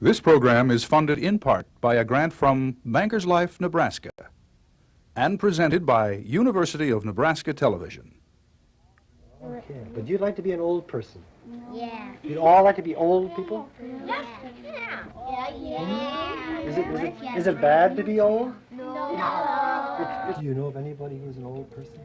This program is funded in part by a grant from Bankers Life Nebraska and presented by University of Nebraska Television. Okay, would you like to be an old person? Yeah. You'd all like to be old people? Yeah. Is it bad to be old? No. Do you know of anybody who's an old person?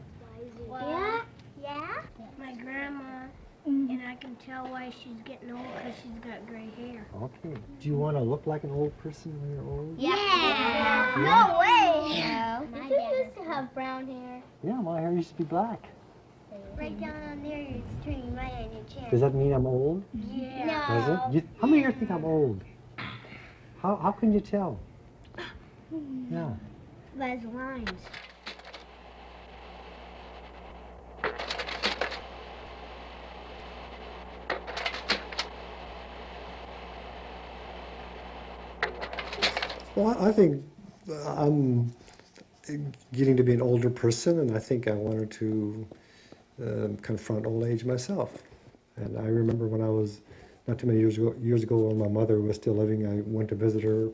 Yeah. Yeah. My grandma, and I can tell why she's getting old because she's got gray hair. Okay. Do you want to look like an old person when you're old? Yeah. No way. No. You used to have brown hair. Yeah, my hair used to be black. Right down on there, it's turning right on your chin. Does that mean I'm old? Yeah. Does it? How many of you think I'm old? How can you tell? Yeah. There's lines. Well, I think I'm getting to be an older person, and I think I wanted to confront old age myself. And I remember when I was, not too many years ago when my mother was still living, I went to visit her,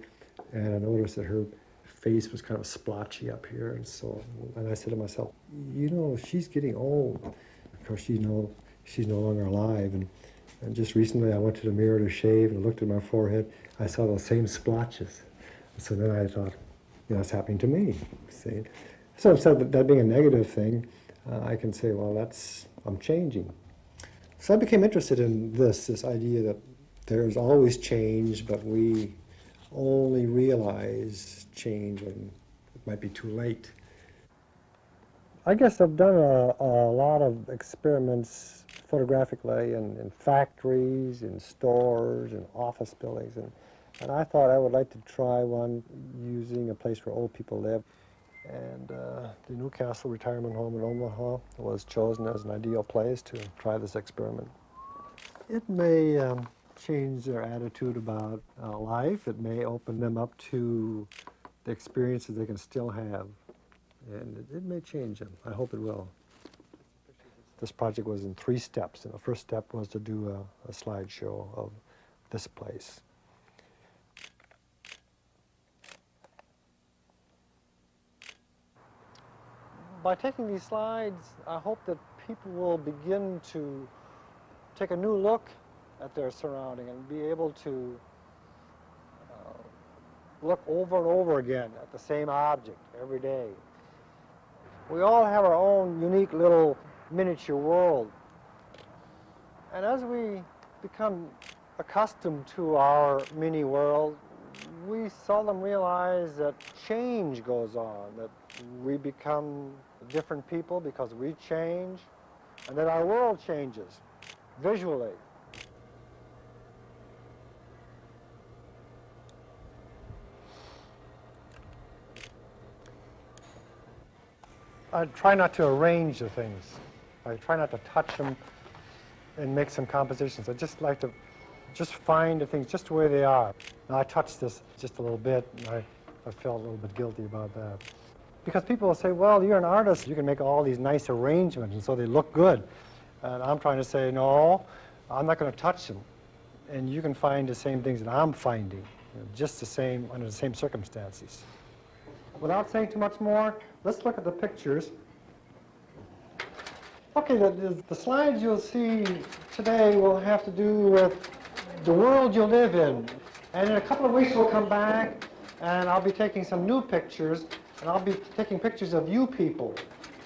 and I noticed that her face was kind of splotchy up here, and I said to myself, you know, she's getting old. Of course, she's no longer alive, and just recently I went to the mirror to shave and looked at my forehead. I saw those same splotches. So then I thought, you know, it's happening to me. See? So instead of that being a negative thing, I can say, well, I'm changing. So I became interested in this idea that there's always change, but we only realize change when it might be too late. I guess I've done a lot of experiments photographically in factories, in stores, in office buildings, and I thought I would like to try one using a place where old people live. And the new Cassel Retirement Home in Omaha was chosen as an ideal place to try this experiment. It may change their attitude about life. It may open them up to the experiences they can still have. And it may change them. I hope it will. This project was in 3 steps. And the first step was to do a slideshow of this place. By taking these slides, I hope that people will begin to take a new look at their surrounding and be able to look over and over again at the same object every day. We all have our own unique little miniature world. And as we become accustomed to our mini world, we seldom realize that change goes on, that we become different people because we change, and that our world changes visually. I try not to arrange the things. I try not to touch them and make some compositions. I just like to find the things just the way they are. Now, I touched this just a little bit, and I felt a little bit guilty about that. Because people will say, well, you're an artist, you can make all these nice arrangements, and so they look good. And I'm trying to say, no, I'm not going to touch them. And you can find the same things that I'm finding, you know, just the same, under the same circumstances. Without saying too much more, let's look at the pictures. Okay, the slides you'll see today will have to do with the world you live in. And in a couple of weeks we'll come back and I'll be taking some new pictures, and I'll be taking pictures of you people.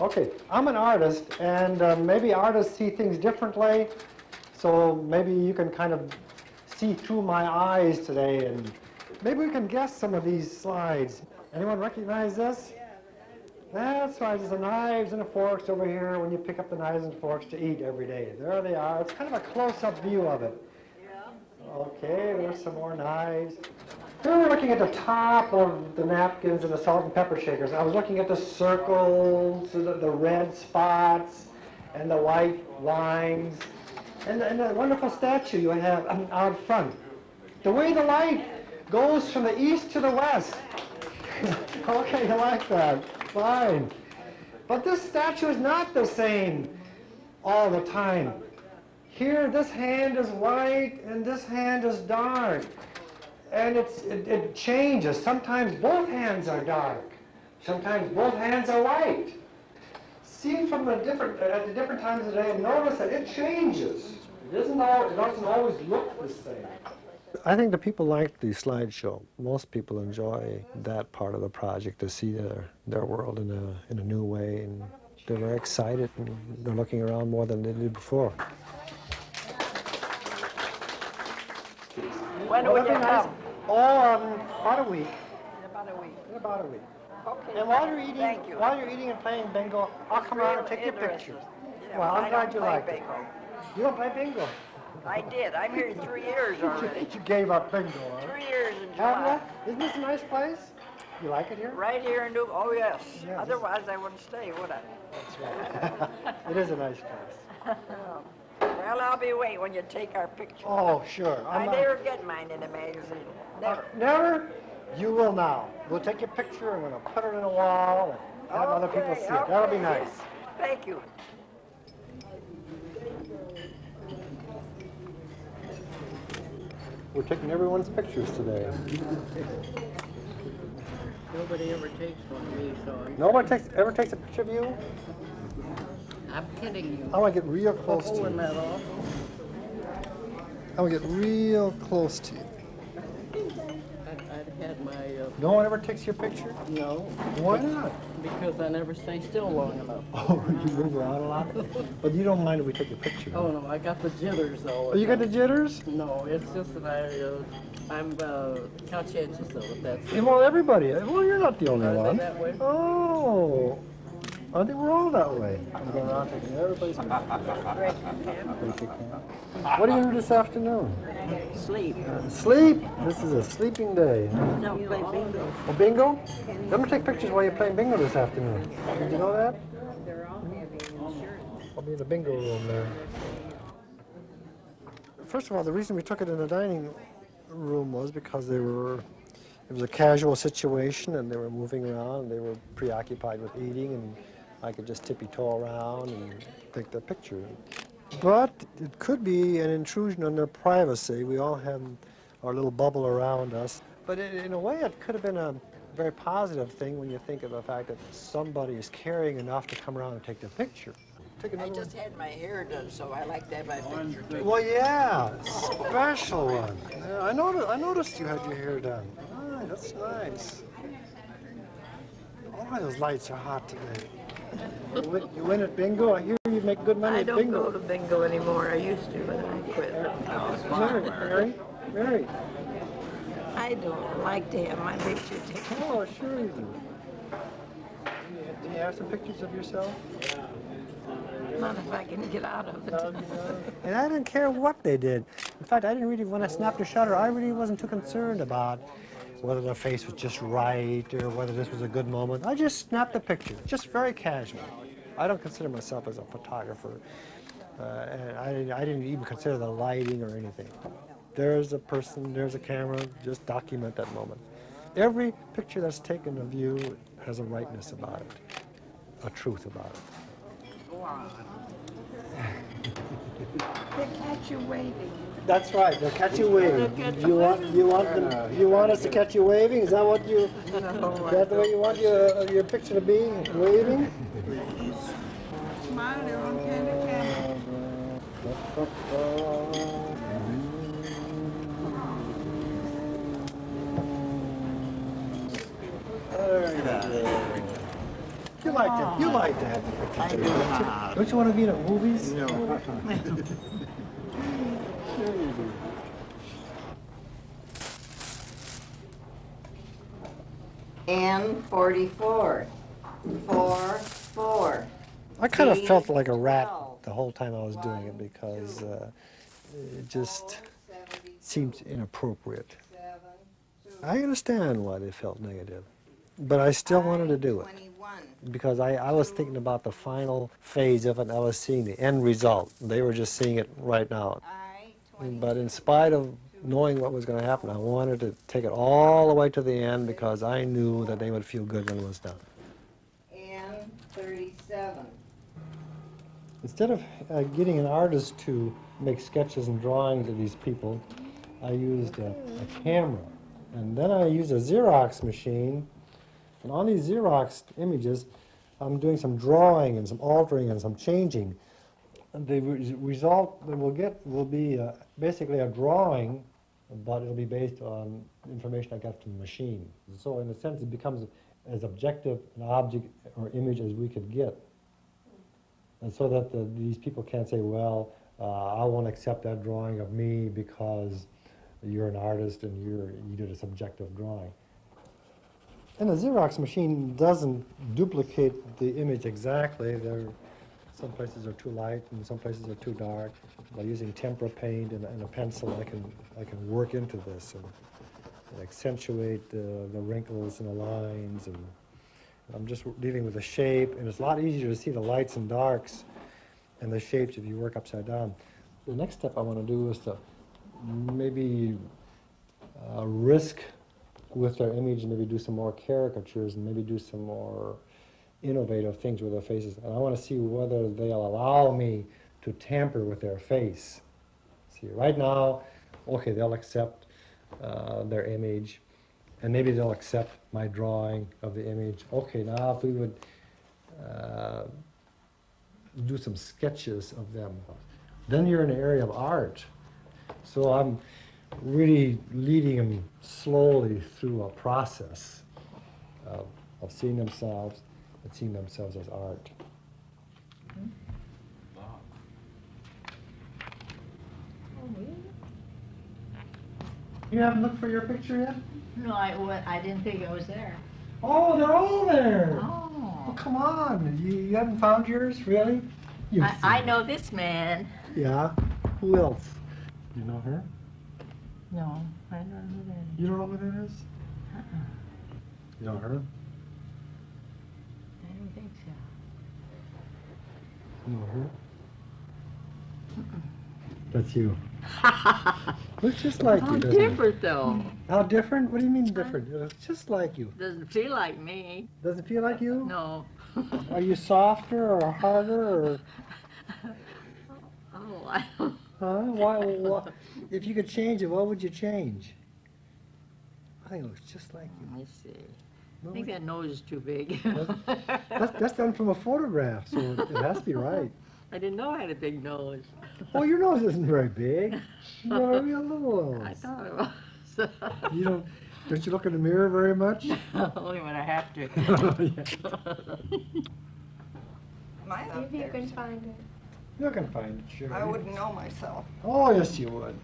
Okay, I'm an artist, and maybe artists see things differently, so maybe you can kind of see through my eyes today, and maybe we can guess some of these slides. Anyone recognize this? That's right, there's the knives and the forks over here when you pick up the knives and forks to eat every day. There they are. It's kind of a close-up view of it. Okay, there's some more knives. Here we're looking at the top of the napkins and the salt and pepper shakers. I was looking at the circles, the red spots, and the white lines, and the wonderful statue you have out front. The way the light goes from the east to the west. Okay, you like that. Fine. But this statue is not the same all the time. Here, this hand is white and this hand is dark. And it changes. Sometimes both hands are dark. Sometimes both hands are white. See from at the different times of the day and notice that it changes. It doesn't always look the same. I think the people like the slideshow. Most people enjoy that part of the project, to see their world in a new way, and they're very excited and they're looking around more than they did before. When will you come? Oh, about a week. In about a week. In about a week. Okay. And while you're eating and playing bingo, I'll come out and take your picture. Yeah, Well, I'm glad you like liked it. bingo. You don't play bingo? I did. I'm here 3 years already. You gave up bingo, huh? 3 years in Haven't July. you? Isn't this a nice place? You like it here? Right here in New. Oh yes. Yeah, Otherwise I wouldn't stay, would I? That's right. It is a nice place. Well, I'll be waiting when you take our picture. Oh, sure. I never get mine in a magazine. Never. Never? You will now. We'll take your picture and we're going to put it in a wall and have other people see it. That'll be nice. Thank you. We're taking everyone's pictures today. Nobody ever takes one of me, so Nobody ever takes a picture of you? I'm kidding you. I want to get real close to Pulling you. that off. I want to get real close to you. I'd had my, No one ever takes your picture? no, Why not? because I never stay still long enough. Oh, you move around a lot? But you don't mind if we take your picture? Oh no, I got the jitters though. Oh, you got the jitters? No, it's just that I'm conscientious of it, that's Yeah, it. well, everybody. Well, you're not the only Are they one. that way? Oh. I think we're all that way. I'm going around taking everybody's picture. What are you going to do this afternoon? Sleep. Sleep? This is a sleeping day. No, play bingo. Oh, bingo? I'm going to take pictures while you're playing bingo this afternoon. Did you know that? I'll be in the bingo room there. First of all, the reason we took it in the dining room was because it was a casual situation and they were moving around and they were preoccupied with eating, and I could just tippy-toe around and take their picture. But it could be an intrusion on their privacy. We all have our little bubble around us. But in a way, it could have been a very positive thing when you think of the fact that somebody is caring enough to come around and take their picture. Take I another just had my hair done, so I like to have my picture taken. Well, yeah, special one. Yeah, I noticed you had your hair done. Ah, that's nice. Oh, those lights are hot today. You win at bingo? I hear you make good money I at don't bingo. go to bingo anymore. I used to, but I quit. Mary. I don't like to have my picture taken. Oh, sure you do. Do you have some pictures of yourself? Not if I can get out of it. And I didn't care what they did. In fact, I didn't really, when I snapped the shutter, I really wasn't too concerned about whether the face was just right or whether this was a good moment. I just snapped the picture, just very casual. I don't consider myself as a photographer, and I didn't even consider the lighting or anything. There's a person, there's a camera, just document that moment. Every picture that's taken of you has a rightness about it, a truth about it. They catch you waving. That's right. They'll catch you waving. You want us to catch you waving? Is that what you? Is that the way you want your picture to be? Waving? Smile, little candy. You like that? You like to have the picture. I do not. Don't you want to be in the movies? No. Sure you do. N44. 4. I kind of felt like a rat the whole time I was doing it because it just seemed inappropriate. I understand why they felt negative, but I still wanted to do it because I was thinking about the final phase of it. I was seeing the end result. They were just seeing it right now. But in spite of knowing what was going to happen, I wanted to take it all the way to the end because I knew that they would feel good when it was done. N37. Instead of getting an artist to make sketches and drawings of these people, I used a camera. And then I used a Xerox machine. And on these Xerox images, I'm doing some drawing and some altering and some changing. And the result that we'll get will be basically a drawing, but it'll be based on information I got from the machine. So in a sense, it becomes as objective an object or image as we could get. And so that these people can't say, well, I won't accept that drawing of me because you're an artist and you did a subjective drawing. And the Xerox machine doesn't duplicate the image exactly. Some places are too light and some places are too dark. By using tempera paint and a pencil, I can work into this and accentuate the wrinkles and the lines. And I'm just dealing with the shape, and it's a lot easier to see the lights and darks and the shapes if you work upside down. The next step I want to do is to maybe risk with their image and maybe do some more caricatures and maybe do some more innovative things with their faces. And I want to see whether they'll allow me to tamper with their face. See, right now, okay, they'll accept their image, and maybe they'll accept my drawing of the image. Okay, now if we would do some sketches of them, then you're in an area of art. So I'm really leading them slowly through a process of seeing themselves and seeing themselves as art. You haven't looked for your picture yet? No, I didn't think it was there. Oh, they're all there. Oh. Well, come on. You haven't found yours, really? I know this man. Yeah? Who else? You know her? No, I don't know who that is. You don't know who that is? You know her? I don't think so. You know her? That's you. Looks just like How you, doesn't it? different, though. How different? What do you mean different? It looks just like you. Doesn't feel like me. Does it feel like you? No. Are you softer or harder or... Oh, I don't. Huh? Why, if you could change it, what would you change? I think it looks just like you. Let me see. No, I think that nose is too big. that's done from a photograph, so it has to be right. I didn't know I had a big nose. Oh, your nose isn't very big. You got a real little nose. I thought it was. You don't you look in the mirror very much? Only when I have to. See if you can find it. You can find it, sure. I wouldn't know myself. Oh, yes, you would.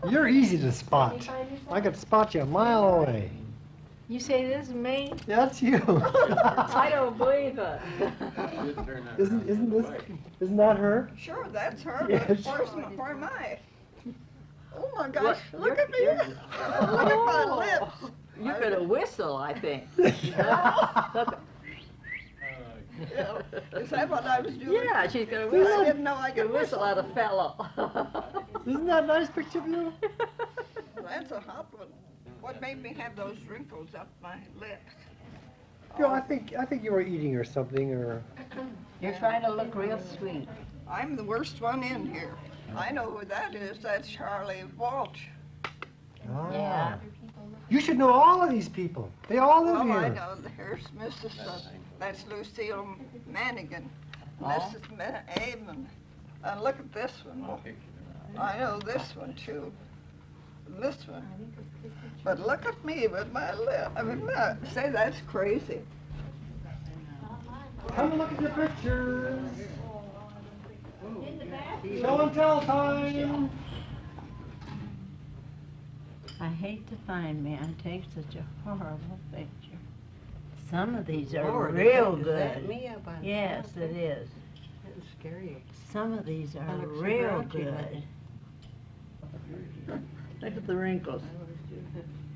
You're easy to spot. I could spot you a mile away. You say this is me? That's you. I don't believe it. Isn't that her? Sure, that's her, Yes. but where am I? Oh my gosh, What? look at me. Look at my lips. You're gonna whistle, I think. Look. Yeah, is that what I was doing? Yeah, she's gonna I whistle. didn't know I You could whistle whistle. at a fellow. Isn't that a nice picture of you? That's a hot one. What made me have those wrinkles up my lips? No, I think you were eating or something, or... You're trying to look real sweet. I'm the worst one in here. I know who that is. That's Charlie Walsh. Ah. Yeah. You should know all of these people. They all live Oh, here. I know. Here's Mrs. That's Lucille Manigan. This is Amon. And look at this one. I know this one too. This one. But look at me with my lip. I mean, say that's crazy. Come and look at your pictures. Show and tell time. I hate to find me. I take such a horrible picture. Some of these are real good. Yes, it is. That's scary. Some of these are looks so real grouchy, good. Look at the wrinkles.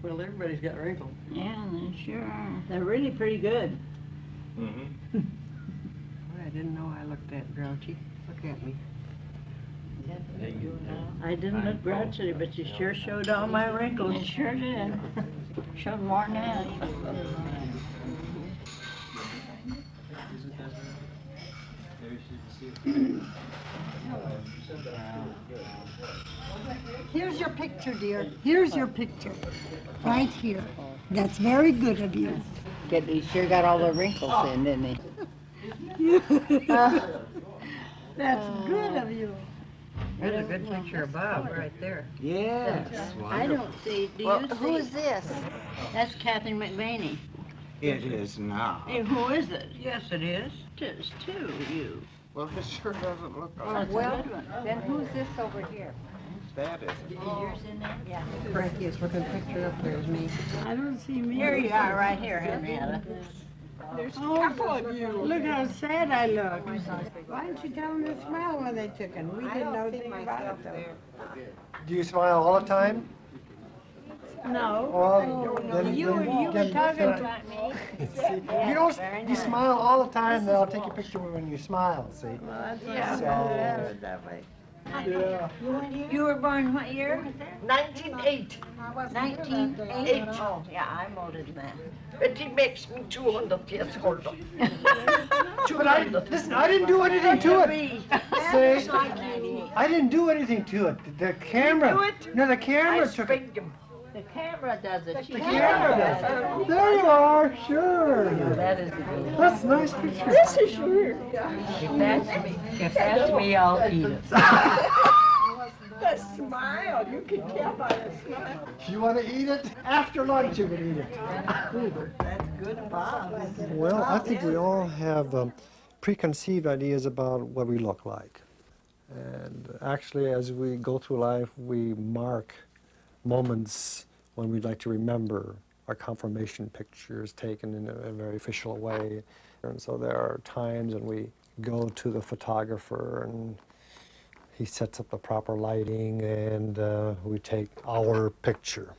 Well, everybody's got wrinkles. Yeah, they sure are. They're really pretty good. I didn't know I looked that grouchy. Look at me. I didn't look grouchy, but you sure showed all my wrinkles. You sure did. Showed more now. Here's your picture, dear. Here's your picture. Right here. That's very good of you. He sure got all the wrinkles in, didn't he? That's good of you. There's a good picture of Bob right there. Yes. I don't see, do you see? Who is this? That's Catherine McVaney. It is now. Hey, who is it? Yes, it is. It is too, you. Well, it sure doesn't look Oh, like it's a good one. Then who's this over here? that, is it? Yours in there? Yeah. Frankie is looking picture up there is me. I don't see me. Here you are, right here, Henrietta. There's a couple of you. Look how sad I look. Why didn't you tell them to smile when they took it? We didn't know anything about it though. Do you smile all the time? No. Well, then, You were talking about me. See, you smile all the time, then I'll take a picture when you smile, see? Yeah. That way. Yeah. You were born what year? 1908. 1908. Oh, yeah, I'm older than that. But he makes me 200 years older. But listen, I didn't do anything to it. See? I didn't do anything to it. The camera. do it? No, the I camera took it. spanked him. The camera does it. The camera does it. There you are, sure. That is That's a nice picture. This is sure. if that's me, I'll eat it. The smile, you can tell by the smile. You want to eat it? After lunch you can eat it. That's good, Bob. Well, I think we all have preconceived ideas about what we look like. And actually, as we go through life, we mark moments when we'd like to remember our confirmation pictures taken in a very official way. And so there are times when we go to the photographer and he sets up the proper lighting and we take our picture.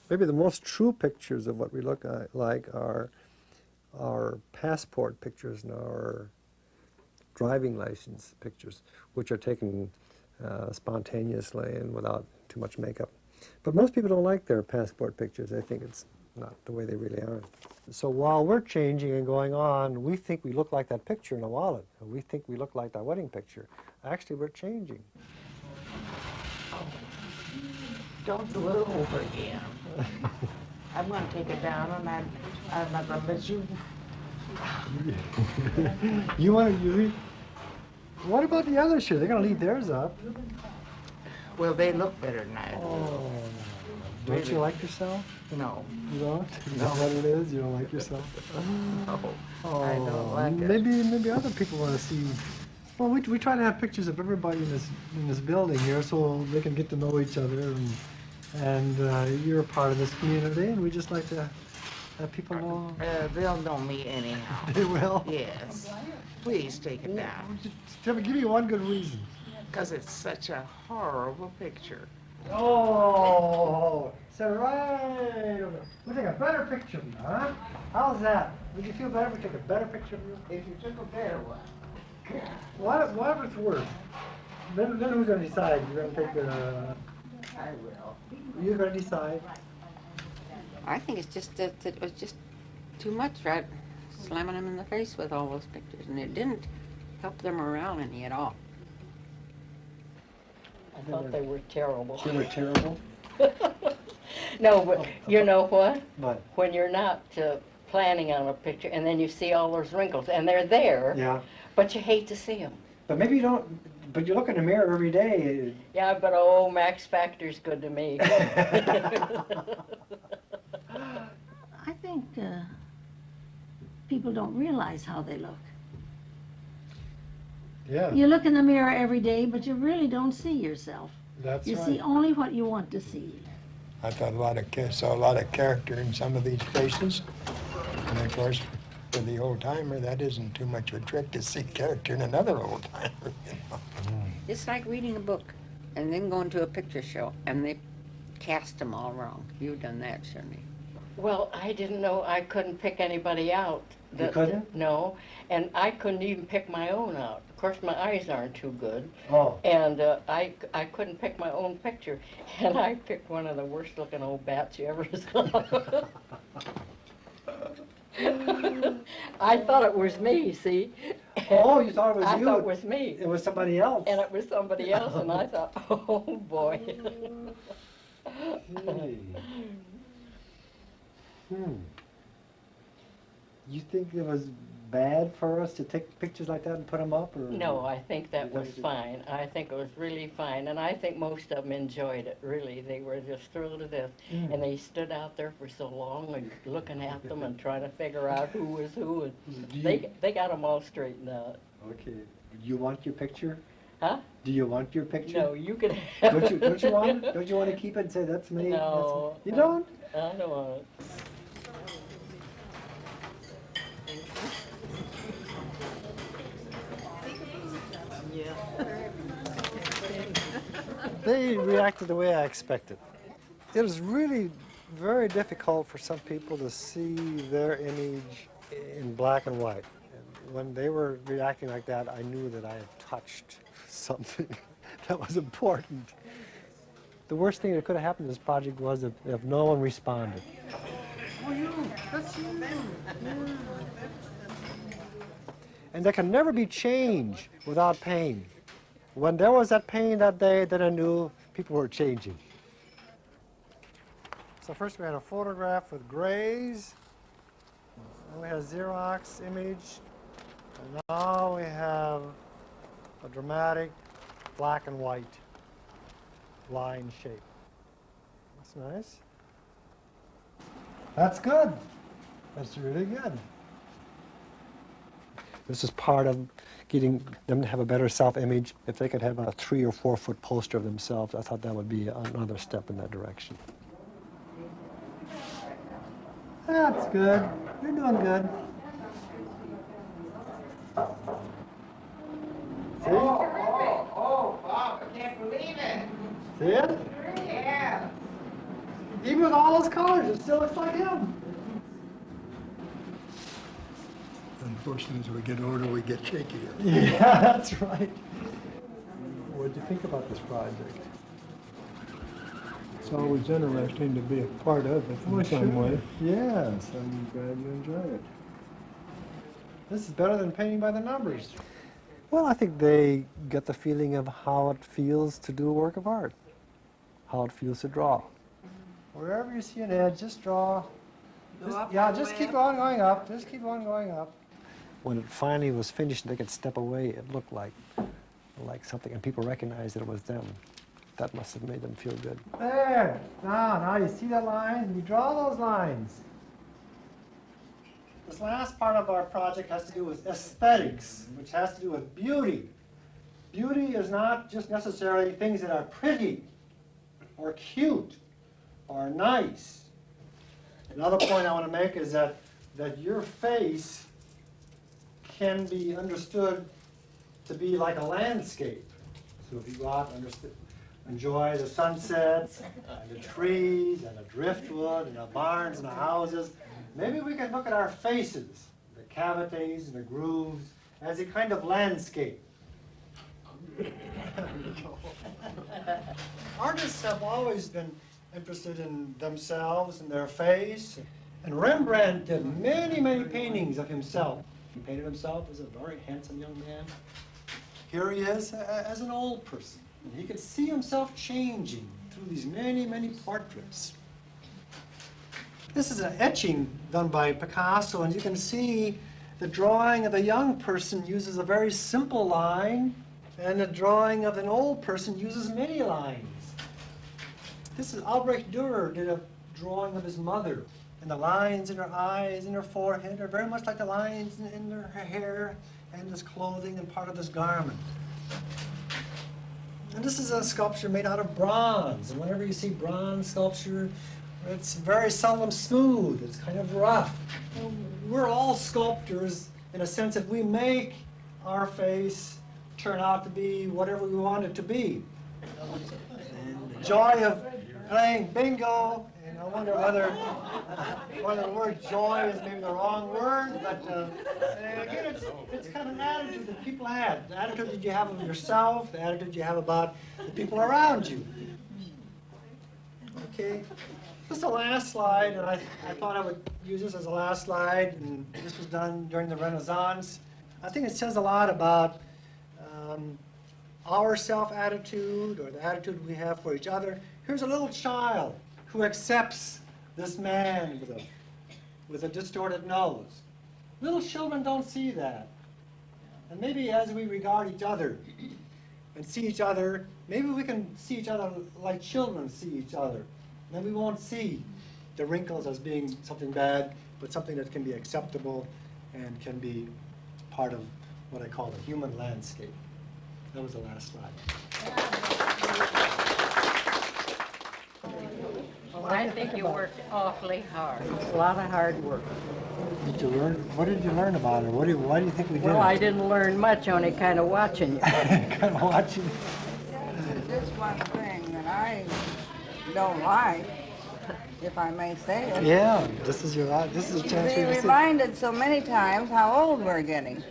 Maybe the most true pictures of what we look like are our passport pictures and our driving license pictures, which are taken spontaneously and without too much makeup. But most people don't like their passport pictures. They think it's not the way they really are. So while we're changing and going on, we think we look like that picture in a wallet. And we think we look like that wedding picture. Actually, we're changing. Don't do it over again. I'm going to take it down and I'm not going to let you. You want to? What about the other shoe? They're going to leave theirs up. Well, they look better than I do. Oh, don't Really? you like yourself? No. You don't? Is that what it is? You don't like yourself? No. Oh, I don't like it. maybe other people want to see. Well, we try to have pictures of everybody in this building here, so they can get to know each other, and you're a part of this community, and we just like to have people know. They'll know me anyhow. They will. Yes. Please take it down. Tell me, give me one good reason. Because it's such a horrible picture. Oh, so right over. We'll take a better picture of you, huh? How's that? Would you feel better if we took a better picture of you? If you took a better one. Whatever it's worth. Then who's going to decide? You're going to take the... I will. You're going to decide. I think it's just that it was just too much, right? Slamming them in the face with all those pictures, and it didn't help their morale any at all. I thought they were terrible. They were terrible? No, but you know what? What? When you're not planning on a picture and then you see all those wrinkles and they're there, Yeah. but you hate to see them. But maybe you don't... But you look in the mirror every day. Yeah, but oh, Max Factor's good to me. I think people don't realize how they look. Yeah, You look in the mirror every day, but you really don't see yourself. that's You right. see only what you want to see. I thought saw a lot of character in some of these faces. And of course, for the old timer, that isn't too much of a trick to see character in another old timer. You know? It's like reading a book and then going to a picture show and they cast them all wrong. You've done that, certainly. Well, I didn't know I couldn't pick anybody out. You couldn't? No, and I couldn't even pick my own out. Of course, my eyes aren't too good. Oh. And I couldn't pick my own picture. And I picked one of the worst looking old bats you ever saw. I thought it was me, see? Oh, you thought it was I you? thought it was me. It was somebody else. And it was somebody else, and I thought, oh, boy. Hey. You think it was bad for us to take pictures like that and put them up? Or No, I think that was fine. I think it was really fine, and I think most of them enjoyed it, really. They were just thrilled to death. And they stood out there for so long and looking at them and trying to figure out who was who. And they got them all straightened out. Okay. Do you want your picture? Huh? Do you want your picture? No, you can have Don't you want it? Don't you want to keep it and say, that's me? No. That's me? You don't? I don't want it. They reacted the way I expected. It was really very difficult for some people to see their image in black and white. And when they were reacting like that, I knew that I had touched something that was important. The worst thing that could have happened to this project was if no one responded. Oh, you, that's you. And there can never be change without pain. When there was that pain that day, then I knew people were changing. So first we had a photograph with grays, then we had a Xerox image, and now we have a dramatic black and white line shape. That's nice. That's good. That's really good. This is part of getting them to have a better self-image. If they could have a 3 or 4 foot poster of themselves, I thought that would be another step in that direction. That's good. You're doing good. See? Oh, Bob, I can't believe it. See it? Yeah. Even with all those colors, it still looks like him. Unfortunately, as we get older, we get shakier. Yeah, that's right. What did you think about this project? It's always interesting to be a part of it in some way. Yes. I'm glad you enjoy it. This is better than painting by the numbers. Well, I think they get the feeling of how it feels to do a work of art, how it feels to draw. Wherever you see an edge, just draw. Just keep on going up. Just keep on going up. When it finally was finished, they could step away. It looked like something, and people recognized that it was them. That must have made them feel good. There. Now you see that line? You draw those lines. This last part of our project has to do with aesthetics, which has to do with beauty. Beauty is not just necessarily things that are pretty or cute or nice. Another point I want to make is that your face can be understood to be like a landscape. So if you go out and enjoy the sunsets and the trees and the driftwood and the barns and the houses, maybe we can look at our faces, the cavities and the grooves, as a kind of landscape. Artists have always been interested in themselves and their face, and Rembrandt did many, many paintings of himself. He painted himself as a very handsome young man. Here he is as an old person. And he could see himself changing through these many, many portraits. This is an etching done by Picasso, and you can see the drawing of a young person uses a very simple line, and the drawing of an old person uses many lines. This is Albrecht Dürer did a drawing of his mother, and the lines in her eyes and her forehead are very much like the lines in her hair and this clothing and part of this garment. And this is a sculpture made out of bronze, and whenever you see bronze sculpture, it's very seldom smooth, it's kind of rough. We're all sculptors in a sense that we make our face turn out to be whatever we want it to be. And the joy of playing bingo, and I wonder whether the word joy is maybe the wrong word, but again, it's kind of an attitude that people have. The attitude that you have of yourself, the attitude you have about the people around you. Okay, this is the last slide, and I thought I would use this as the last slide, and this was done during the Renaissance. I think it says a lot about our self-attitude, or the attitude we have for each other. Here's a little child who accepts this man with a distorted nose. Little children don't see that. And maybe as we regard each other and see each other, maybe we can see each other like children see each other. Then we won't see the wrinkles as being something bad, but something that can be acceptable and can be part of what I call the human landscape. That was the last slide. Well, I think you worked awfully hard. It's a lot of hard work. Did you learn? What did you learn about it? Why do you think we did? Well, I didn't learn much, only kind of watching you. Kind of watching. There's one thing that I don't like, if I may say it. Yeah, this is a chance for you Being to see. reminded so many times how old we're getting.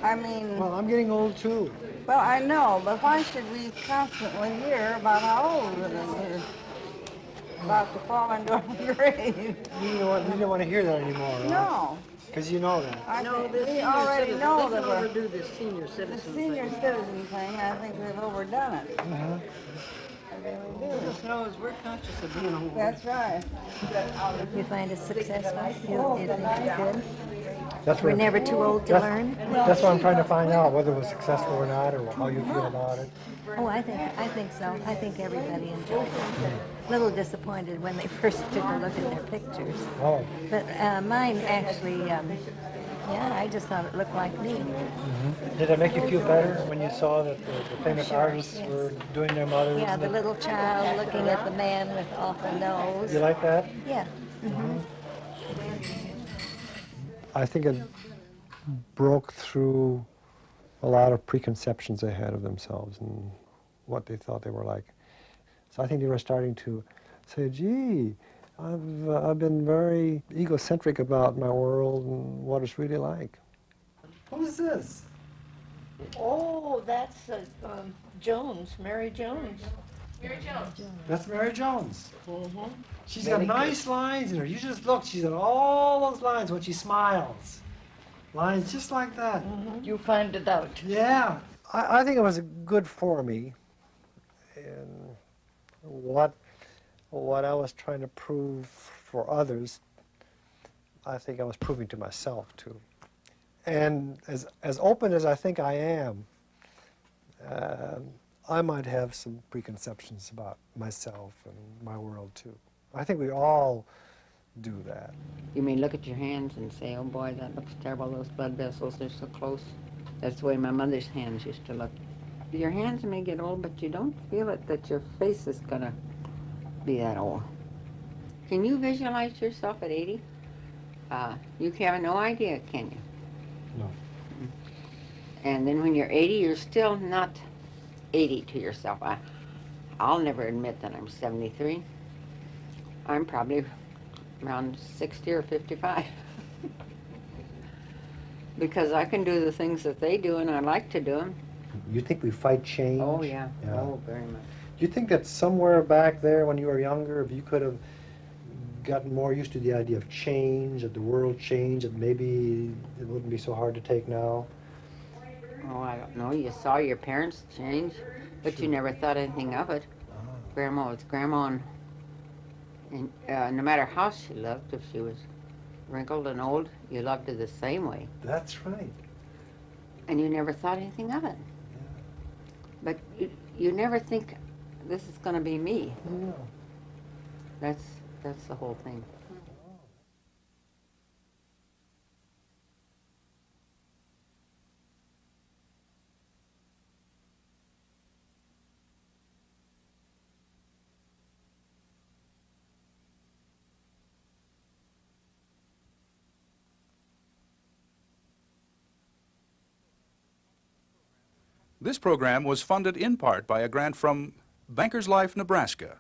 I mean... Well, I'm getting old too. Well, I know, but why should we constantly hear about how old we're about to fall into our grave? You don't want to hear that anymore, right? No. Because you know that. We already know that we're... overdo the senior citizen The senior citizen thing, I think we've overdone it. Uh-huh. I really do. Goodness knows we're conscious of being old. That's right. You find it successful? You think it's good? That's We're what- never too old to learn? That's what I'm trying to find out, whether it was successful or not, or how you feel about it. Oh, I think so. I think everybody enjoyed it. A little disappointed when they first took a look at their pictures. Oh. But mine actually, yeah, I just thought it looked like me. Mm-hmm. Did it make you feel better when you saw that the famous artists were doing their mothers? Yeah, the little child looking at the man with awful nose. You like that? Yeah. Mm-hmm. I think it broke through a lot of preconceptions they had of themselves and what they thought they were like. So I think they were starting to say, gee, I've been very egocentric about my world and what it's really like. Who's this? Oh, that's Jones, Mary Jones. Mary Jones. That's Mary Jones. Mm-hmm. She's got nice lines in her. You just look, she's got all those lines when she smiles. Lines just like that. Mm-hmm. You find it out. Yeah. I think it was good for me in what I was trying to prove for others. I think I was proving to myself too. And as open as I think I am, I might have some preconceptions about myself and my world too. I think we all do that. You mean look at your hands and say, oh boy, that looks terrible, those blood vessels, they're so close. That's the way my mother's hands used to look. Your hands may get old, but you don't feel it that your face is gonna be that old. Can you visualize yourself at 80? You have no idea, can you? No. And then when you're 80, you're still not 80 to yourself. I'll never admit that I'm 73. I'm probably around 60 or 55. Because I can do the things that they do, and I like to do them. You think we fight change? Oh, yeah. Oh, very much. Do you think that somewhere back there when you were younger, if you could have gotten more used to the idea of change, that the world changed, that maybe it wouldn't be so hard to take now? Oh, I don't know. You saw your parents change, but you never thought anything of it. Grandma was grandma, and no matter how she looked, if she was wrinkled and old, you loved her the same way. That's right. And you never thought anything of it. But you never think, this is going to be me. Yeah. That's the whole thing. This program was funded in part by a grant from Bankers Life Nebraska